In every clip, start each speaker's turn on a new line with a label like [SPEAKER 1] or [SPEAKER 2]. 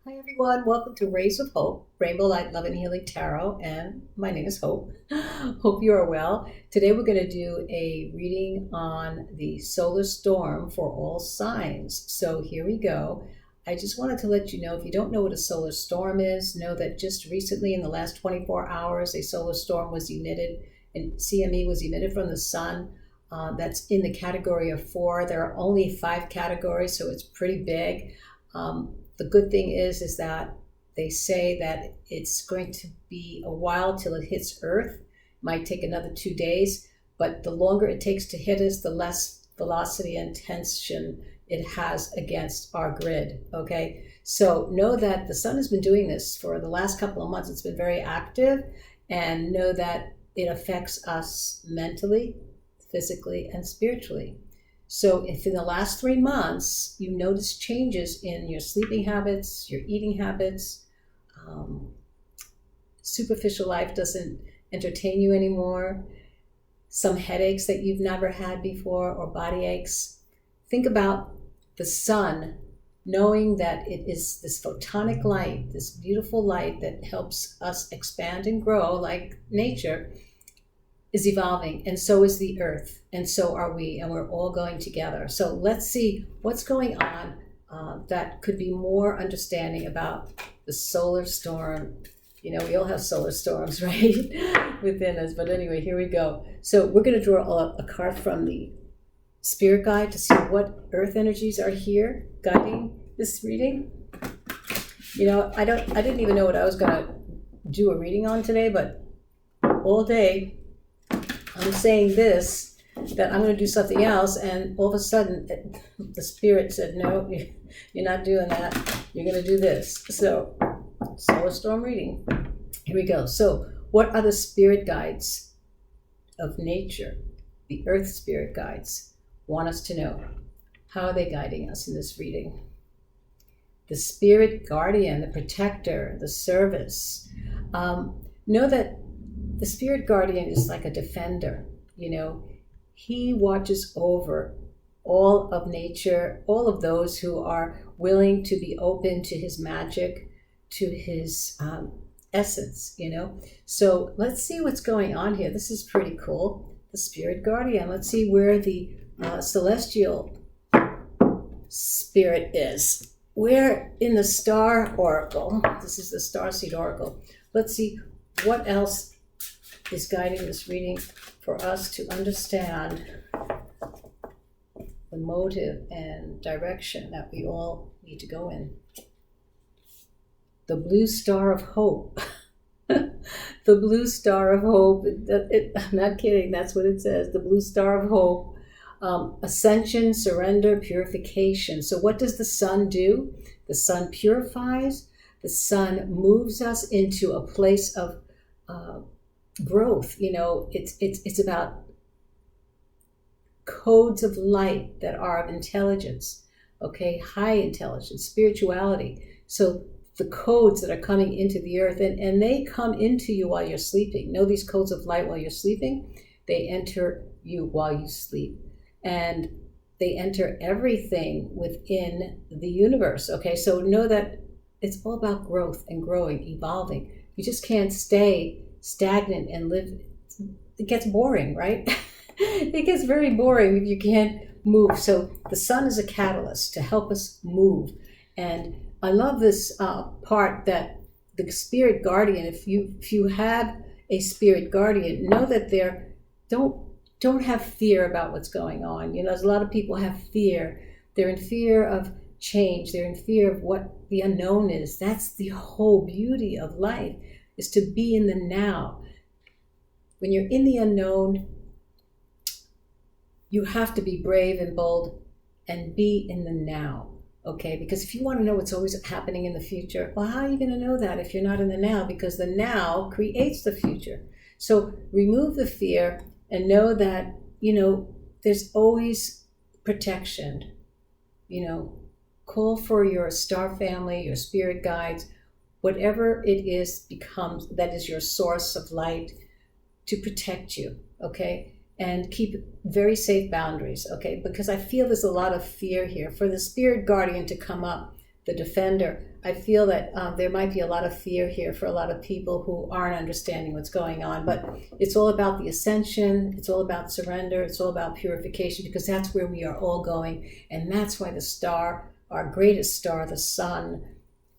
[SPEAKER 1] Hi everyone, welcome to Rays of Hope, Rainbow Light, Love and Healing Tarot, and my name is Hope. Hope you are well. Today we're going to do a reading on the solar storm for all signs. So here we go. I just wanted to let you know, if you don't know what a solar storm is, know that just recently in the last 24 hours, a solar storm was emitted, and CME was emitted from the sun. That's in the category of 4. There are only 5 categories, so it's pretty big. The good thing is that they say that it's going to be a while till it hits Earth. It might take another 2 days, but the longer it takes to hit us, the less velocity and tension it has against our grid, okay? So know that the sun has been doing this for the last couple of months. It's been very active, and know that it affects us mentally, physically, and spiritually. So if in the last 3 months you notice changes in your sleeping habits, your eating habits, superficial life doesn't entertain you anymore, some headaches that you've never had before, or body aches, think about the sun, knowing that it is this photonic light, this beautiful light that helps us expand and grow like nature, is evolving, and so is the earth, and so are we, and we're all going together. So let's see what's going on that could be more understanding about the solar storm. You know, we all have solar storms, right, within us. But anyway, here we go. So we're going to draw a card from the spirit guide to see what earth energies are here guiding this reading. You know, I didn't even know what I was going to do a reading on today, but all day I'm saying this, that I'm going to do something else, and all of a sudden the spirit said, no, you're not doing that. You're going to do this. So, solar storm reading. Here we go. So, what are the spirit guides of nature? The earth spirit guides want us to know. How are they guiding us in this reading? The spirit guardian, the protector, the service. Know that the spirit guardian is like a defender, you know. He watches over all of nature, all of those who are willing to be open to his magic, to his essence, you know. So let's see what's going on here. This is pretty cool. The spirit guardian. Let's see where the celestial spirit is. Where in the star oracle, this is the starseed oracle. Let's see what else is guiding this reading for us to understand the motive and direction that we all need to go in. The blue star of hope. The blue star of hope. I'm not kidding, that's what it says. The blue star of hope. Ascension, surrender, purification. So what does the sun do? The sun purifies. The sun moves us into a place of growth. You know, it's about codes of light that are of intelligence, okay, high intelligence, spirituality. So the codes that are coming into the earth, and they come into you while you're sleeping. Know these codes of light while you're sleeping. They enter you while you sleep, and they enter everything within the universe, okay? So know that it's all about growth and growing, evolving. You just can't stay stagnant and live. It gets boring, right? It gets very boring if you can't move. So the sun is a catalyst to help us move. And I love this part that the spirit guardian, if you have a spirit guardian, know that don't have fear about what's going on. You know, there's a lot of people have fear. They're in fear of change. They're in fear of what the unknown is. That's the whole beauty of life, is to be in the now. When you're in the unknown, you have to be brave and bold and be in the now, okay? Because if you want to know what's always happening in the future, well, how are you going to know that if you're not in the now? Because the now creates the future. So remove the fear and know that, you know, there's always protection. You know, call for your star family, your spirit guides, whatever it is becomes, that is your source of light, to protect you, okay? And keep very safe boundaries, okay? Because I feel there's a lot of fear here. For the spirit guardian to come up, the defender. I feel that there might be a lot of fear here for a lot of people who aren't understanding what's going on, but it's all about the ascension, it's all about surrender, it's all about purification, because that's where we are all going. And that's why the star, our greatest star, the sun,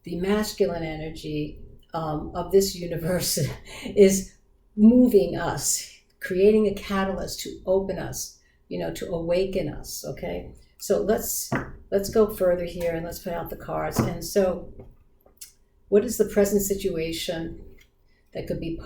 [SPEAKER 1] the masculine energy of this universe is moving us, creating a catalyst to open us, to awaken us, okay? So let's go further here and let's put out the cards. And so what is the present situation that could be,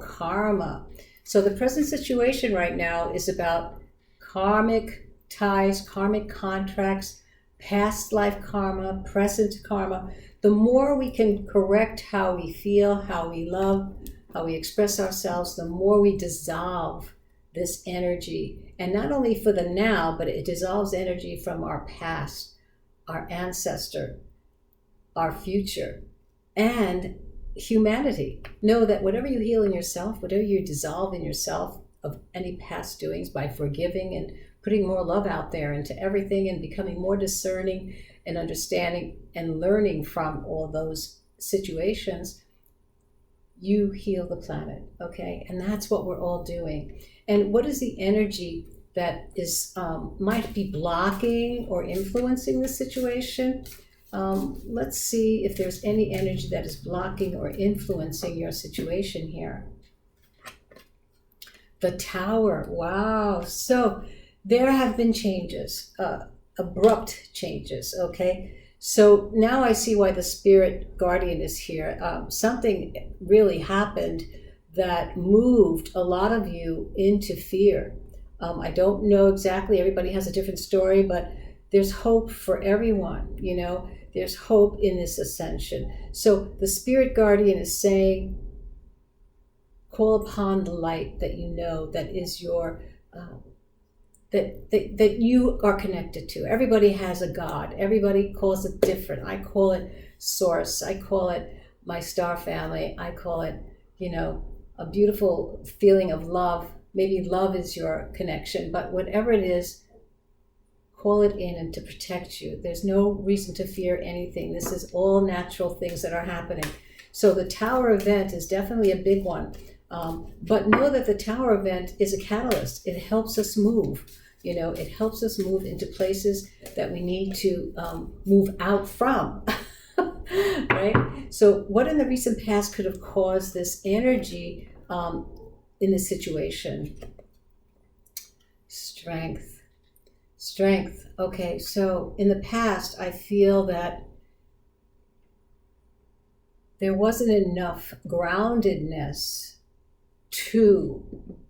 [SPEAKER 1] karma. So the present situation right now is about karmic ties, karmic contracts, past life karma, present karma. The more we can correct how we feel, how we love, how we express ourselves, the more we dissolve this energy. And not only for the now, but it dissolves energy from our past, our ancestor, our future, and humanity. Know that whatever you heal in yourself, whatever you dissolve in yourself of any past doings by forgiving and putting more love out there into everything and becoming more discerning and understanding and learning from all those situations, you heal the planet, okay? And that's what we're all doing. And what is the energy that is might be blocking or influencing the situation? Let's see if there's any energy that is blocking or influencing your situation here. The Tower, wow. So there have been changes, abrupt changes, okay? So now I see why the spirit guardian is here. Something really happened that moved a lot of you into fear. I don't know exactly, everybody has a different story, but there's hope for everyone, there's hope in this ascension. So the spirit guardian is saying, call upon the light that you know that is your, that you are connected to. Everybody has a God. Everybody calls it different. I call it source. I call it my star family. I call it, a beautiful feeling of love. Maybe love is your connection, but whatever it is, call it in and to protect you. There's no reason to fear anything. This is all natural things that are happening. So the Tower event is definitely a big one. But know that the Tower event is a catalyst. It helps us move. It helps us move into places that we need to move out from. Right? So what in the recent past could have caused this energy in this situation? Strength. Okay, so in the past, I feel that there wasn't enough groundedness to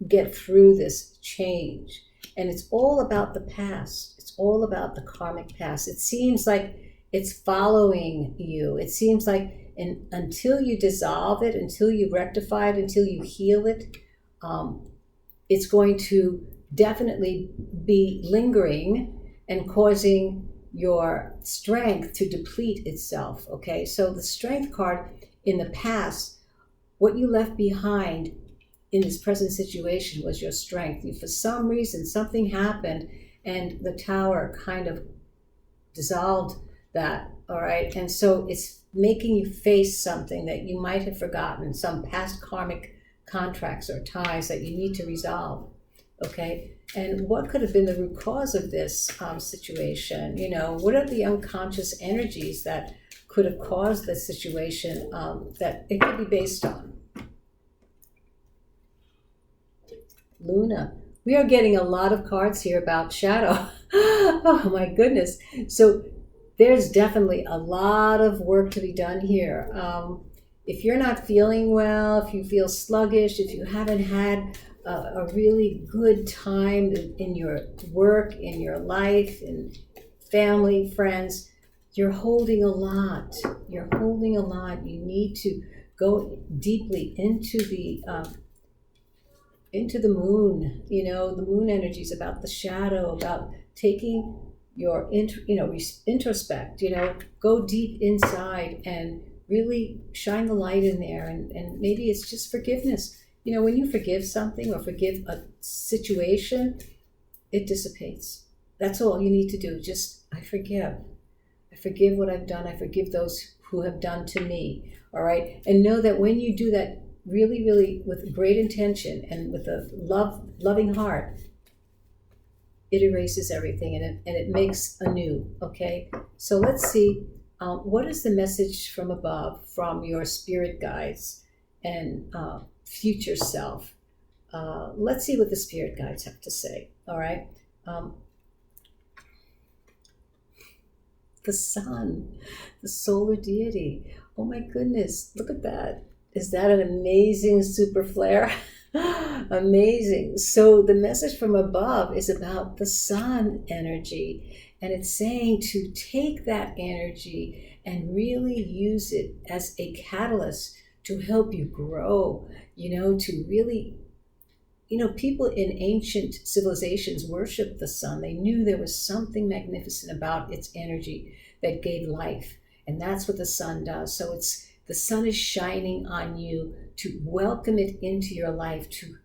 [SPEAKER 1] get through this change. And it's all about the past. It's all about the karmic past. It seems like it's following you. It seems like until you dissolve it, until you rectify it, until you heal it, it's going to definitely be lingering and causing your strength to deplete itself, okay? So the strength card in the past, what you left behind in this present situation was your strength. For some reason, something happened and the Tower kind of dissolved that, all right? And so it's making you face something that you might have forgotten, some past karmic contracts or ties that you need to resolve, okay? And what could have been the root cause of this situation? What are the unconscious energies that could have caused this situation that it could be based on? Luna. We are getting a lot of cards here about shadow. Oh my goodness. So there's definitely a lot of work to be done here. If you're not feeling well, if you feel sluggish, if you haven't had a really good time in your work, in your life, in family, friends, you're holding a lot. You're holding a lot. You need to go deeply into the moon. The moon energy is about the shadow, about taking your introspect, go deep inside and really shine the light in there. And maybe it's just forgiveness. When you forgive something or forgive a situation, it dissipates. That's all you need to do. Just, I forgive. I forgive what I've done. I forgive those who have done to me. All right. And know that when you do that really, really with great intention and with a loving heart, it erases everything and it makes anew. Okay. So let's see. What is the message from above, from your spirit guides and future self? Let's see what the spirit guides have to say. All right. The sun, the solar deity. Oh my goodness, look at that. Is that an amazing super flare? Amazing. So the message from above is about the sun energy. And it's saying to take that energy and really use it as a catalyst to help you grow, to really, people in ancient civilizations worshiped the sun. They knew there was something magnificent about its energy that gave life. And that's what the sun does. So the sun is shining on you to welcome it into your life, to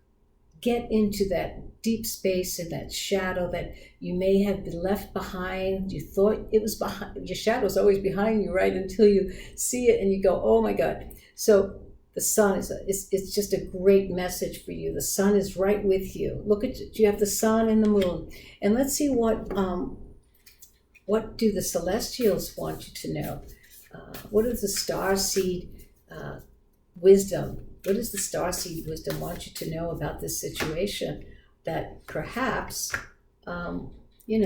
[SPEAKER 1] get into that deep space and that shadow that you may have been left behind. You thought it was behind. Your shadow's always behind you, right? Until you see it and you go, oh my God. So the sun it's just a great message for you. The sun is right with you. Look at you have the sun and the moon. And let's see what do the celestials want you to know? What is the starseed wisdom? What does the starseed wisdom want you to know about this situation that perhaps, you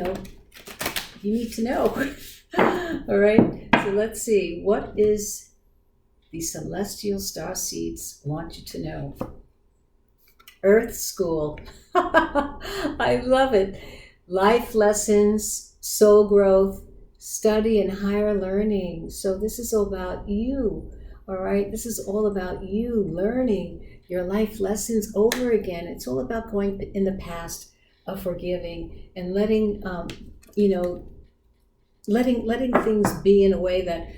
[SPEAKER 1] need to know? All right. So let's see. What is the celestial starseeds want you to know? Earth School. I love it. Life lessons, soul growth, study and higher learning. So this is all about you. All right. This is all about you learning your life lessons over again. It's all about going in the past of forgiving and letting, letting things be in a way that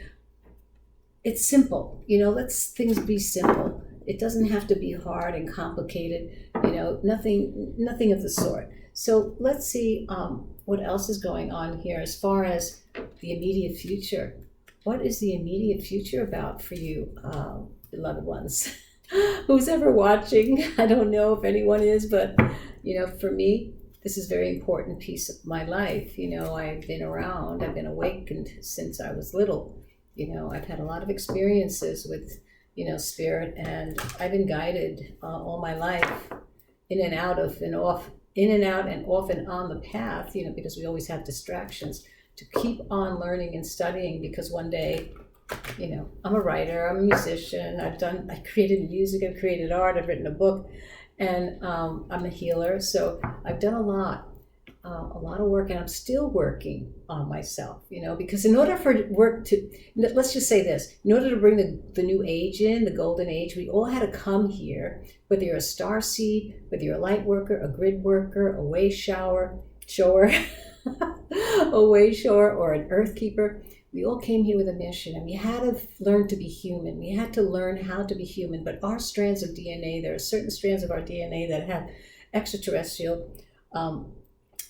[SPEAKER 1] it's simple. Let things be simple. It doesn't have to be hard and complicated. Nothing of the sort. So let's see what else is going on here as far as the immediate future. What is the immediate future about for you, beloved ones? Who's ever watching? I don't know if anyone is, but, for me, this is a very important piece of my life. I've been around, I've been awakened since I was little. I've had a lot of experiences with, spirit, and I've been guided all my life in and out and off and on the path, because we always have distractions, to keep on learning and studying, because one day, I'm a writer, I'm a musician, I created music, I've created art, I've written a book, and I'm a healer. So I've done a lot of work, and I'm still working on myself, because in order for work to, let's just say this, in order to bring the new age in, the golden age, we all had to come here, whether you're a star seed, whether you're a light worker, a grid worker, a way shower, a way shore, or an earth keeper. We all came here with a mission, and we had to learn to be human. We had to learn how to be human. But our strands of DNA, there are certain strands of our DNA that have extraterrestrial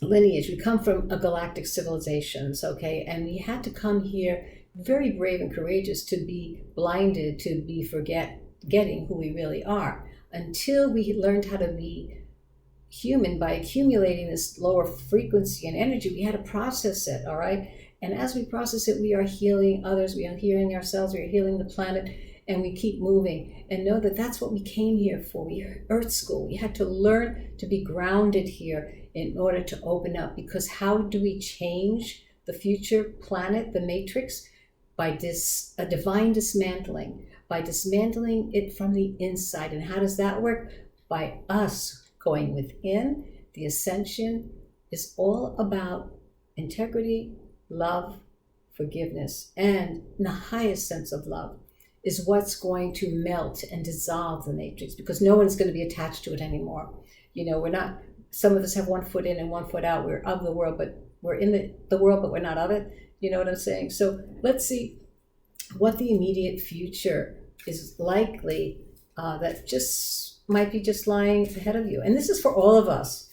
[SPEAKER 1] lineage. We come from a galactic civilizations, okay? And we had to come here very brave and courageous to be blinded, to be forgetting who we really are, until we learned how to be human by accumulating this lower frequency and energy. We had to process it, all right? And as we process it, we are healing others, we are healing ourselves, we are healing the planet, and we keep moving. And know that that's what we came here for. We are Earth School. We had to learn to be grounded here in order to open up, because how do we change the future planet, the matrix? By a divine dismantling, by dismantling it from the inside. And how does that work? By us going within. The ascension is all about integrity, love, forgiveness, and the highest sense of love is what's going to melt and dissolve the matrix, because no one's going to be attached to it anymore. We're not, some of us have 1 foot in and 1 foot out. We're of the world, but we're in the world, but we're not of it. You know what I'm saying? So let's see what the immediate future is likely that just might be just lying ahead of you. And this is for all of us.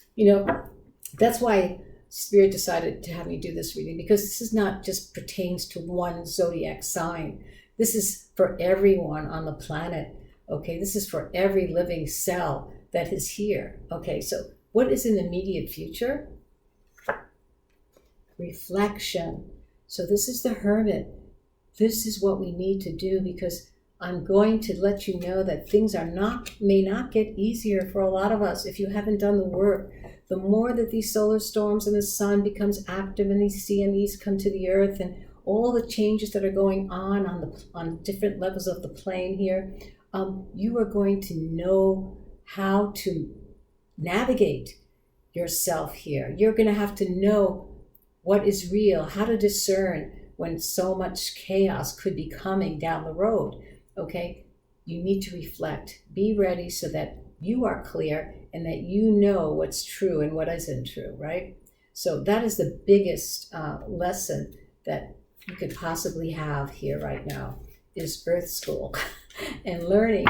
[SPEAKER 1] That's why Spirit decided to have me do this reading because this is not just pertains to one zodiac sign. This is for everyone on the planet. Okay, this is for every living cell that is here. Okay, so what is in the immediate future? Reflection. So this is the Hermit. This is what we need to do, because I'm going to let you know that things may not get easier for a lot of us if you haven't done the work. The more that these solar storms and the sun becomes active and these CMEs come to the earth and all the changes that are going on different levels of the plane here, you are going to know how to navigate yourself here. You're going to have to know what is real, how to discern when so much chaos could be coming down the road. Okay, you need to reflect. Be ready so that you are clear and that you know what's true and what isn't true, right? So that is the biggest lesson that you could possibly have here right now, is Earth School and learning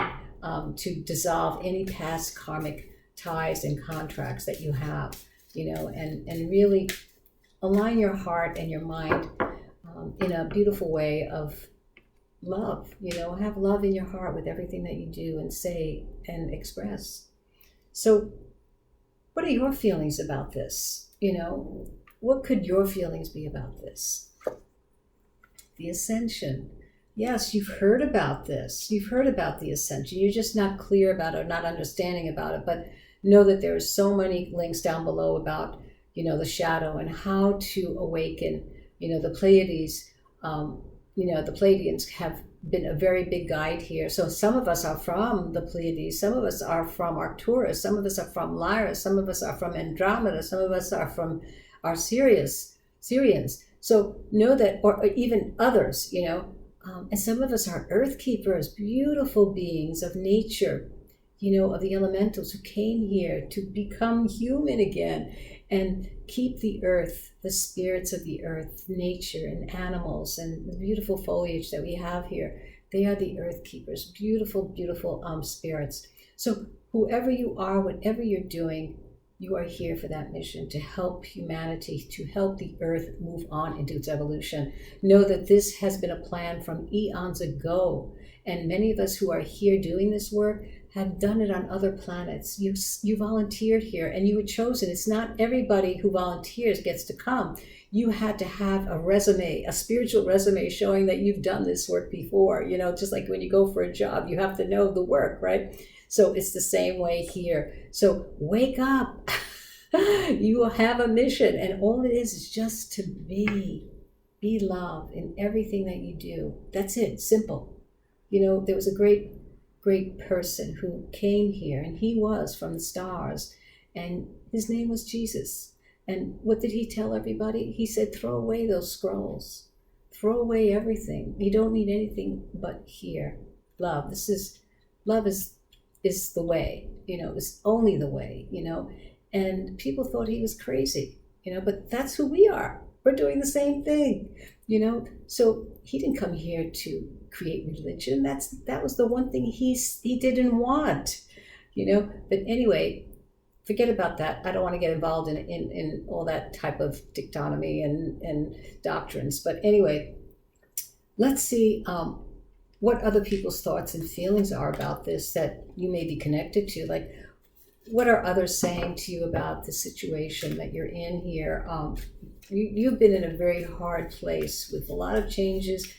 [SPEAKER 1] to dissolve any past karmic ties and contracts that you have, and really align your heart and your mind in a beautiful way of love. Have love in your heart with everything that you do and say and express. So what are your feelings about this? What could your feelings be about this? The Ascension. Yes, you've heard about this. You've heard about the Ascension. You're just not clear about it, or not understanding about it. But know that there are so many links down below about, the shadow and how to awaken. The Pleiades, the Pleiadians have been a very big guide here. So some of us are from the Pleiades, some of us are from Arcturus, some of us are from Lyra, some of us are from Andromeda, some of us are from our Syrians. So know that, or even others, and some of us are earth keepers, beautiful beings of nature, of the elementals who came here to become human again and keep the earth, the spirits of the earth, nature and animals and the beautiful foliage that we have here. They are the earth keepers, beautiful, beautiful spirits. So whoever you are, whatever you're doing, you are here for that mission, to help humanity, to help the earth move on into its evolution. Know that this has been a plan from eons ago, and many of us who are here doing this work have done it on other planets. You volunteered here and you were chosen. It's not everybody who volunteers gets to come. You had to have a resume, a spiritual resume showing that you've done this work before. Just like when you go for a job, you have to know the work, right? So it's the same way here. So wake up. You will have a mission, and all it is just to be love in everything that you do. That's it, simple. There was a great person who came here, and he was from the stars, and his name was Jesus. And what did he tell everybody? He said, throw away those scrolls, throw away everything. You don't need anything but here. Love. Love is the way, is only the way, and people thought he was crazy, but that's who we are. We're doing the same thing, so he didn't come here to create religion. That was the one thing he didn't want, but anyway, forget about that. I don't want to get involved in all that type of dictonomy and doctrines, but anyway, let's see what other people's thoughts and feelings are about this that you may be connected to. Like, what are others saying to you about the situation that you're in here? You've been in a very hard place with a lot of changes.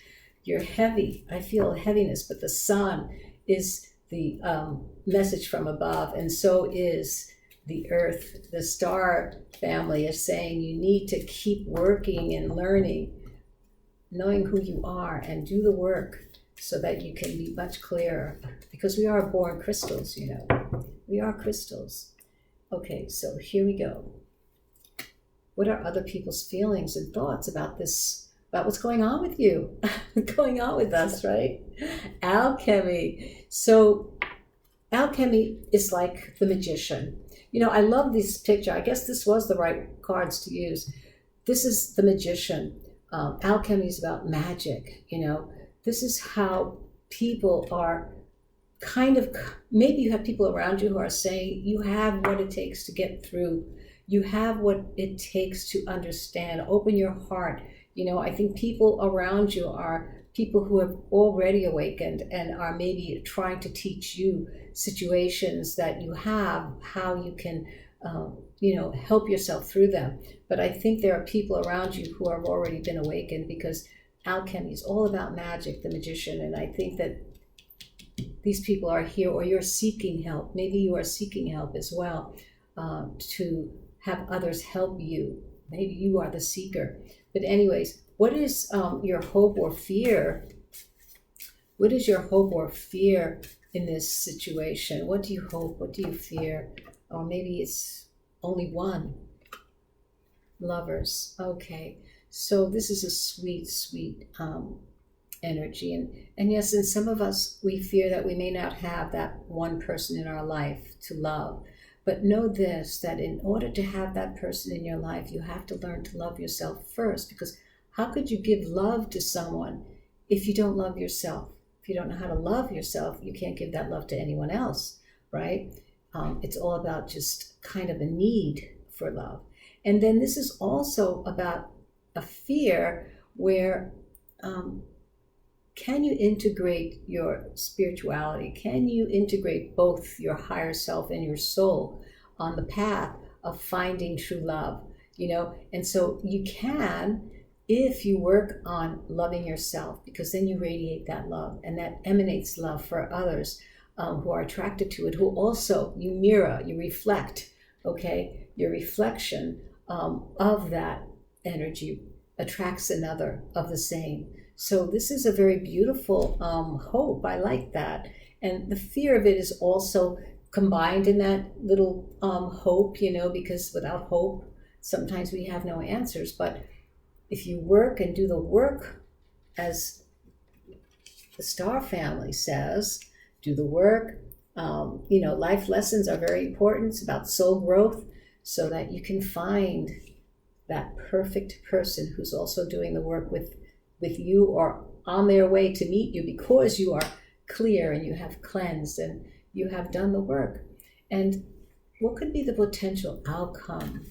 [SPEAKER 1] You're heavy. I feel a heaviness, but the sun is the message from above, and so is the earth. The star family is saying you need to keep working and learning, knowing who you are, and do the work so that you can be much clearer, because we are born crystals, We are crystals. Okay, so here we go. What are other people's feelings and thoughts about this, about what's going on with you, going on with us, right? Alchemy. So alchemy is like the magician. I love this picture. I guess this was the right cards to use. This is the magician. Alchemy is about magic, This is how people are maybe you have people around you who are saying you have what it takes to get through, You have what it takes to understand. Open your heart. I think people around you are people who have already awakened and are maybe trying to teach you situations that you have, how you can, help yourself through them. But I think there are people around you who have already been awakened, because alchemy is all about magic, the magician. And I think that these people are here, or you're seeking help. Maybe you are seeking help as well, to have others help you. Maybe you are the seeker. But anyways, what is your hope or fear? What is your hope or fear in this situation? What do you hope? What do you fear? Or maybe it's only one. Lovers. Okay. So this is a sweet, sweet energy. And yes, in some of us, we fear that we may not have that one person in our life to love. But know this, that in order to have that person in your life, you have to learn to love yourself first. Because how could you give love to someone if you don't love yourself? If you don't know how to love yourself, you can't give that love to anyone else, right? It's all about just kind of a need for love. And then this is also about a fear where can you integrate your spirituality? Can you integrate both your higher self and your soul on the path of finding true love? And so you can, if you work on loving yourself, because then you radiate that love, and that emanates love for others who are attracted to it, who also you mirror, you reflect, okay? Your reflection of that energy attracts another of the same. So this is a very beautiful hope. I like that. And the fear of it is also combined in that little hope, because without hope, sometimes we have no answers. But if you work and do the work, as the Star family says, do the work. Life lessons are very important. It's about soul growth, so that you can find that perfect person who's also doing the work with you, or on their way to meet you, because you are clear and you have cleansed and you have done the work. And what could be the potential outcome?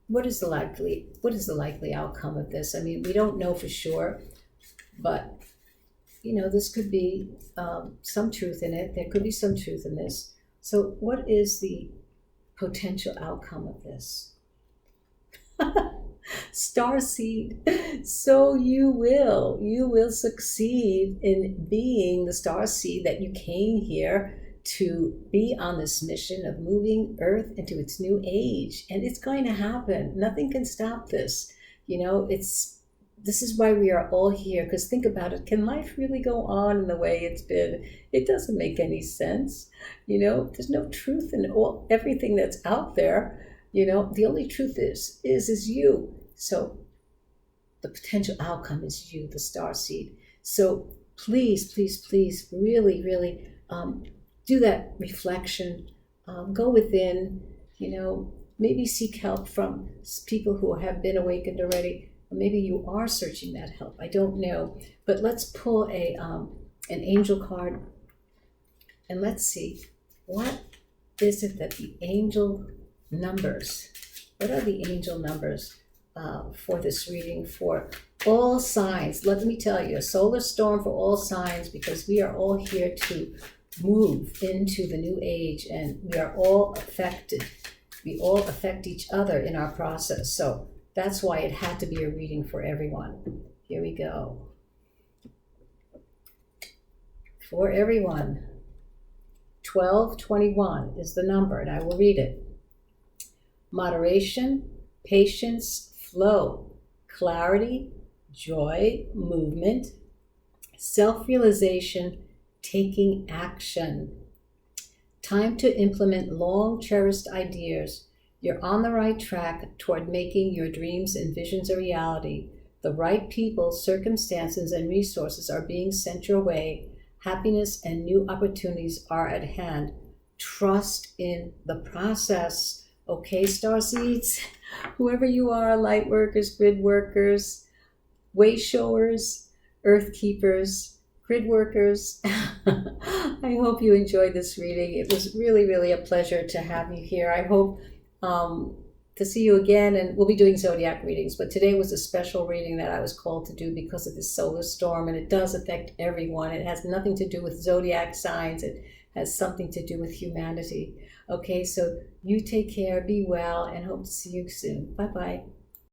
[SPEAKER 1] What is the likely outcome of this? I mean, we don't know for sure, but this could be some truth in it. There could be some truth in this. So what is the potential outcome of this? Starseed. So you will succeed in being the starseed that you came here to be on this mission of moving Earth into its new age. And it's going to happen. Nothing can stop this. This is why we are all here. Because think about it. Can life really go on in the way it's been? It doesn't make any sense. There's no truth in everything that's out there. The only truth is you. So the potential outcome is you, the starseed. So please, please, please, really, really do that reflection. Go within, maybe seek help from people who have been awakened already. Or maybe you are searching that help. I don't know. But let's pull an angel card, and let's see, what is it that the angel numbers? What are the angel numbers for this reading for all signs? Let me tell you, a solar storm for all signs, because we are all here to move into the new age, and we are all affected. We all affect each other in our process. So that's why it had to be a reading for everyone. Here we go. For everyone, 1221 is the number, and I will read it. Moderation, patience, flow, clarity, joy, movement, self-realization, taking action. Time to implement long-cherished ideas. You're on the right track toward making your dreams and visions a reality. The right people, circumstances, and resources are being sent your way. Happiness and new opportunities are at hand. Trust in the process. Okay, starseeds, whoever you are, light workers, grid workers, way showers, earth keepers, Grid workers, I hope you enjoyed this reading. It was really, really a pleasure to have you here. I hope to see you again, and we'll be doing zodiac readings, but today was a special reading that I was called to do because of this solar storm, and it does affect everyone. It has nothing to do with zodiac signs. It has something to do with humanity. Okay, so you take care, be well, and hope to see you soon. Bye-bye.